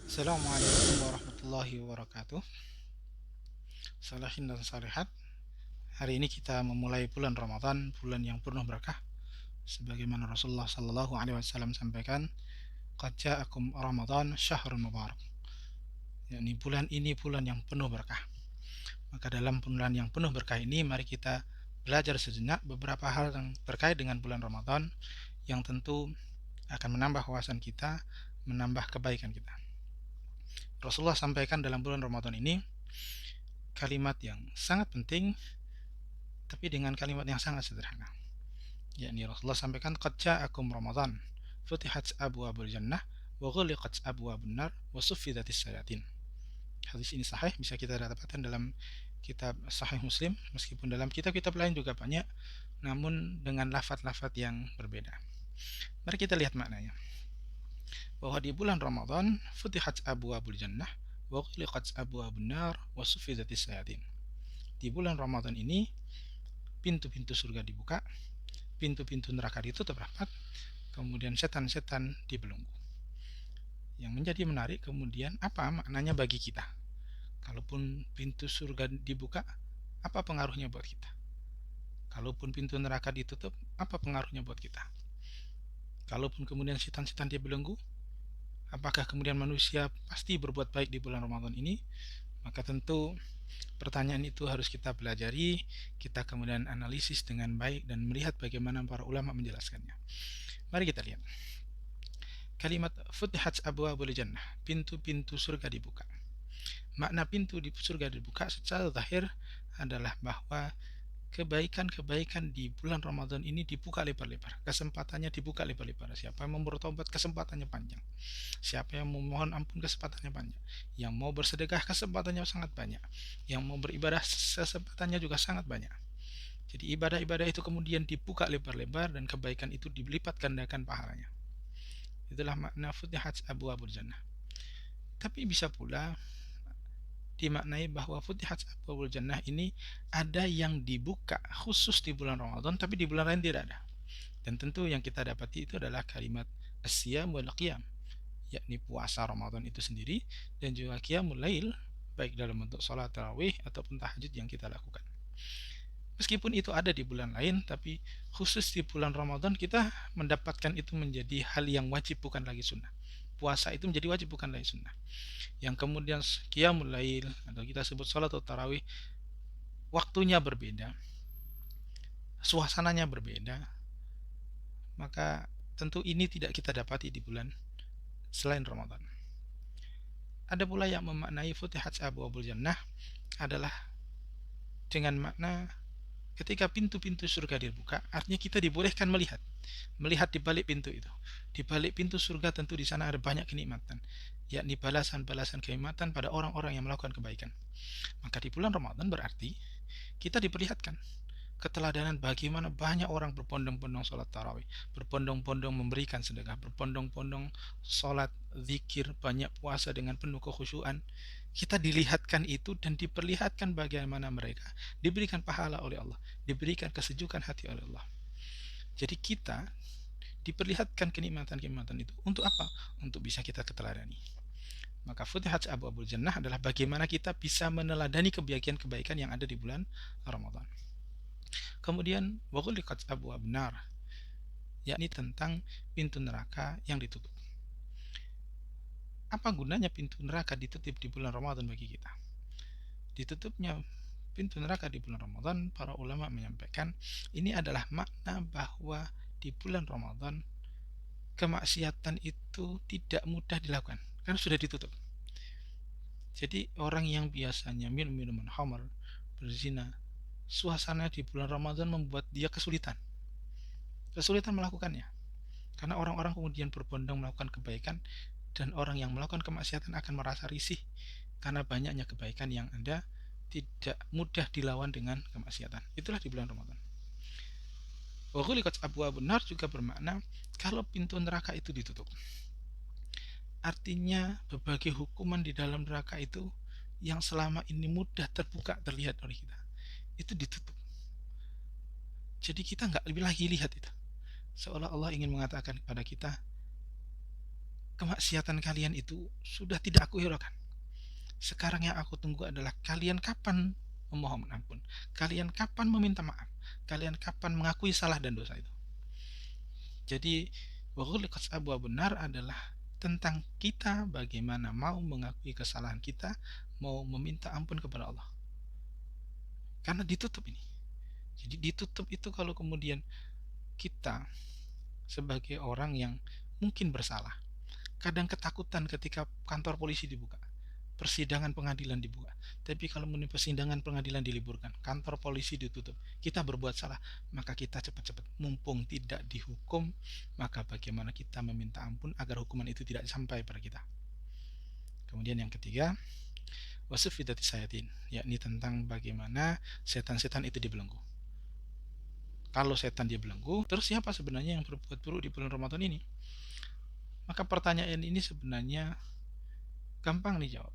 Assalamualaikum warahmatullahi wabarakatuh. Salihin dan salihat. Hari ini kita memulai bulan Ramadan, bulan yang penuh berkah. Sebagaimana Rasulullah Sallallahu Alaihi Wasallam sampaikan, "Qad ja'akum Ramadan syahrun mubarak." yakni bulan ini bulan yang penuh berkah. Maka dalam bulan yang penuh berkah ini, mari kita belajar sejenak beberapa hal yang terkait dengan bulan Ramadan yang tentu akan menambah wawasan kita, menambah kebaikan kita. Rasulullah sampaikan dalam bulan Ramadan ini kalimat yang sangat penting, tapi dengan kalimat yang sangat sederhana. Yakni Rasulullah sampaikan, "Qad ja'akum Ramadan, futihat abwabul jannah, wa ghuliqat abwabun nar, wa suffidatis syayatin." Hadis ini sahih, bisa kita dapatkan dalam kitab Sahih Muslim, meskipun dalam kitab-kitab lain juga banyak, namun dengan lafaz-lafaz yang berbeda. Mari kita lihat maknanya. Bahwa di bulan Ramadan, futihat abwabul jannah, wa ghuliqat abwabun nar, wa suffidatis syayatin. Di bulan Ramadan ini, pintu-pintu surga dibuka, pintu-pintu neraka ditutup rapat, kemudian setan-setan dibelenggu. Yang menjadi menarik kemudian apa maknanya bagi kita? Kalaupun pintu surga dibuka, apa pengaruhnya buat kita? Kalaupun pintu neraka ditutup, apa pengaruhnya buat kita? Kalaupun kemudian setan-setan dibelenggu, apakah kemudian manusia pasti berbuat baik di bulan Ramadan ini? Maka tentu pertanyaan itu harus kita pelajari, kita kemudian analisis dengan baik dan melihat bagaimana para ulama menjelaskannya. Mari kita lihat. Kalimat futihat abwabul jannah, pintu-pintu surga dibuka. Makna pintu di surga dibuka secara zahir adalah bahwa kebaikan-kebaikan di bulan Ramadan ini dibuka lebar-lebar. Kesempatannya dibuka lebar-lebar. Siapa yang mau bertobat, kesempatannya panjang. Siapa yang memohon ampun, kesempatannya panjang. Yang mau bersedekah, kesempatannya sangat banyak. Yang mau beribadah, kesempatannya juga sangat banyak. Jadi ibadah-ibadah itu kemudian dibuka lebar-lebar dan kebaikan itu dilipat gandakan pahalanya. Itulah makna futihat abwabul jannah. Tapi bisa pula dimaknai bahwa futihat abwabul jannah ini ada yang dibuka khusus di bulan Ramadan, tapi di bulan lain tidak ada. Dan tentu yang kita dapati itu adalah kalimat as-siyam wal qiyam, yakni puasa Ramadan itu sendiri dan juga qiyamul lail, baik dalam bentuk salat tarawih ataupun tahajud yang kita lakukan. Meskipun itu ada di bulan lain, tapi khusus di bulan Ramadan kita mendapatkan itu menjadi hal yang wajib, bukan lagi sunnah. Puasa itu menjadi wajib, bukan lagi sunnah. Yang kemudian qiyamul lail atau kita sebut salat atau tarawih, waktunya berbeda, suasananya berbeda, maka tentu ini tidak kita dapati di bulan selain Ramadan. Ada pula yang memaknai futihat abwabul jannah adalah dengan makna ketika pintu-pintu surga dibuka, artinya kita dibolehkan melihat di balik pintu itu. Di balik pintu surga tentu di sana ada banyak kenikmatan, yakni balasan-balasan kenikmatan pada orang-orang yang melakukan kebaikan. Maka di bulan Ramadan berarti kita diperlihatkan keteladanan bagaimana banyak orang berbondong-bondong sholat tarawih, berbondong-bondong memberikan sedekah, berbondong-bondong sholat, zikir, banyak puasa dengan penuh kekhusyuan. Kita dilihatkan itu dan diperlihatkan bagaimana mereka diberikan pahala oleh Allah, diberikan kesejukan hati oleh Allah. Jadi kita diperlihatkan kenikmatan-kenikmatan itu untuk apa? Untuk bisa kita keteladani. Maka futihat abwabul jannah adalah bagaimana kita bisa meneladani kebaikan-kebaikan yang ada di bulan Ramadan. Kemudian waghliqat abwabun nar, yakni tentang pintu neraka yang ditutup. Apa gunanya pintu neraka ditutup di bulan Ramadan bagi kita? Ditutupnya pintu neraka di bulan Ramadan, para ulama menyampaikan ini adalah makna bahwa di bulan Ramadan kemaksiatan itu tidak mudah dilakukan karena sudah ditutup. Jadi orang yang biasanya minum minuman khamar, berzina, suasana di bulan Ramadan membuat dia kesulitan melakukannya. Karena orang-orang kemudian berbondong melakukan kebaikan dan orang yang melakukan kemaksiatan akan merasa risih karena banyaknya kebaikan yang ada tidak mudah dilawan dengan kemaksiatan. Itulah di bulan Ramadan. Wa ghuliqat abwabun nar juga bermakna kalau pintu neraka itu ditutup. Artinya berbagai hukuman di dalam neraka itu yang selama ini mudah terbuka terlihat oleh kita itu ditutup. Jadi kita nggak lebih lagi lihat itu. Seolah Allah ingin mengatakan kepada kita, kemaksiatan kalian itu sudah tidak aku hiraukan. Sekarang yang aku tunggu adalah kalian kapan memohon ampun, kalian kapan meminta maaf, kalian kapan mengakui salah dan dosa itu. Jadi waghulqat abwaab benar adalah tentang kita bagaimana mau mengakui kesalahan kita, mau meminta ampun kepada Allah. Karena ditutup ini. Jadi ditutup itu kalau kemudian kita sebagai orang yang mungkin bersalah, kadang ketakutan ketika kantor polisi dibuka, persidangan pengadilan dibuka. Tapi kalau persidangan pengadilan diliburkan, kantor polisi ditutup, kita berbuat salah, maka kita cepat-cepat, mumpung tidak dihukum, maka bagaimana kita meminta ampun agar hukuman itu tidak sampai pada kita. Kemudian yang ketiga, wasufidati sayatin, yakni tentang bagaimana setan-setan itu dibelenggu. Kalau setan dia belenggu, terus siapa sebenarnya yang berbuat buruk di bulan Ramadan ini? Maka pertanyaan ini sebenarnya gampang dijawab.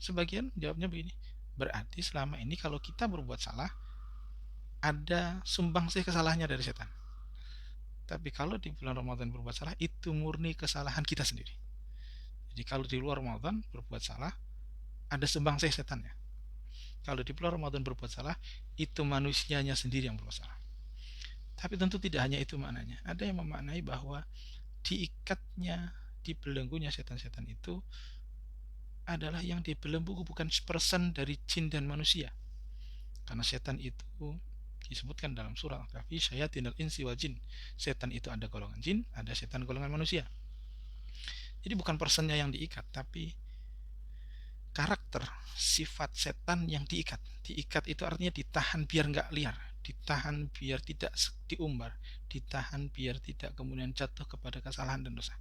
Sebagian jawabnya begini, berarti selama ini kalau kita berbuat salah, ada sumbangsih kesalahannya dari setan. Tapi kalau di bulan Ramadan berbuat salah, itu murni kesalahan kita sendiri. Jadi kalau di luar Ramadan berbuat salah, ada sumbangsih setannya. Kalau di bulan Ramadan berbuat salah, itu manusianya sendiri yang berbuat salah. Tapi tentu tidak hanya itu maknanya. Ada yang memaknai bahwa diikatnya, dibelenggunya setan-setan itu adalah yang dibelenggu bukan persen dari jin dan manusia. Karena setan itu disebutkan dalam surah Al-Kahfi, syayatinal insi wal jin. Setan itu ada golongan jin, ada setan golongan manusia. Jadi bukan persennya yang diikat, tapi karakter, sifat setan yang diikat. Diikat itu artinya ditahan biar nggak liar, ditahan biar tidak diumbar, ditahan biar tidak kemudian jatuh kepada kesalahan dan dosa.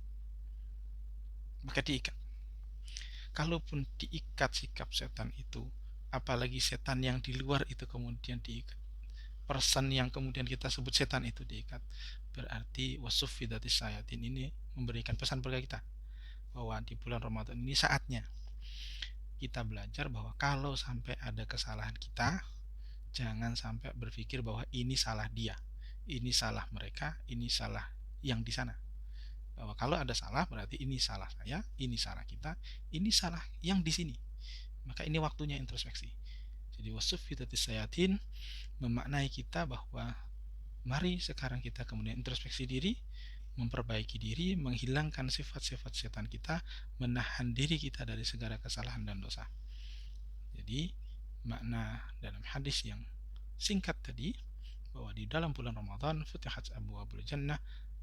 Maka diikat. Kalaupun diikat sikap setan itu, apalagi setan yang di luar itu kemudian diikat, person yang kemudian kita sebut setan itu diikat, berarti wasufidatis sayatin ini memberikan pesan kepada kita bahwa di bulan Ramadan ini saatnya kita belajar bahwa kalau sampai ada kesalahan kita, jangan sampai berpikir bahwa ini salah dia, ini salah mereka, ini salah yang di sana. Bahwa kalau ada salah berarti ini salah saya, ini salah kita, ini salah yang di sini. Maka ini waktunya introspeksi. Jadi wasufidatis sayatin memaknai kita bahwa mari sekarang kita kemudian introspeksi diri, memperbaiki diri, menghilangkan sifat-sifat setan kita, menahan diri kita dari segala kesalahan dan dosa. Jadi makna dalam hadis yang singkat tadi bahwa di dalam bulan Ramadan futihat abwaabul jannah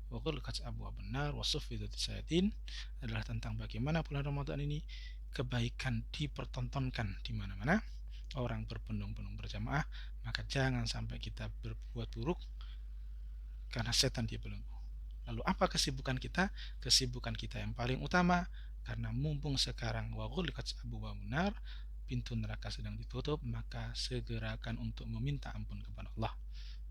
wa ghulqat abwaabun nar wa suffidatis syayatin adalah tentang bagaimana bulan Ramadan ini kebaikan dipertontonkan di mana-mana, orang berbondong-bondong berjamaah, maka jangan sampai kita berbuat buruk karena setan dia belenggu. Lalu apa kesibukan kita? Kesibukan kita yang paling utama, karena mumpung sekarang wa ghulqat abwaabun nar, pintu neraka sedang ditutup, maka segerakan untuk meminta ampun kepada Allah.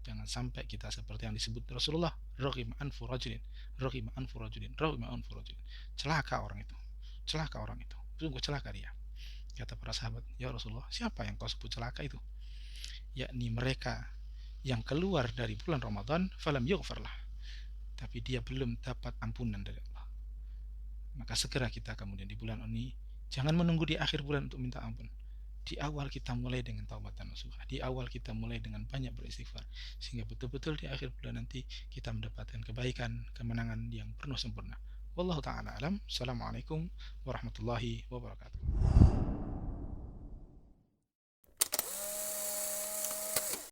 Jangan sampai kita seperti yang disebut Rasulullah, raghima anfu rajulin, raghima anfu rajulin, raghima anfu rajulin. Celaka orang itu. Celaka orang itu. Sungguh celaka dia. Kata para sahabat, ya Rasulullah, siapa yang kau sebut celaka itu? Yakni mereka yang keluar dari bulan Ramadan, falam yughfarlah, tapi dia belum dapat ampunan dari Allah. Maka segera kita kemudian di bulan ini, jangan menunggu di akhir bulan untuk minta ampun. Di awal kita mulai dengan taubat dan nasuha, di awal kita mulai dengan banyak beristighfar, sehingga betul-betul di akhir bulan nanti kita mendapatkan kebaikan, kemenangan yang penuh sempurna. Wallahu ta'ala alam. Assalamualaikum warahmatullahi wabarakatuh.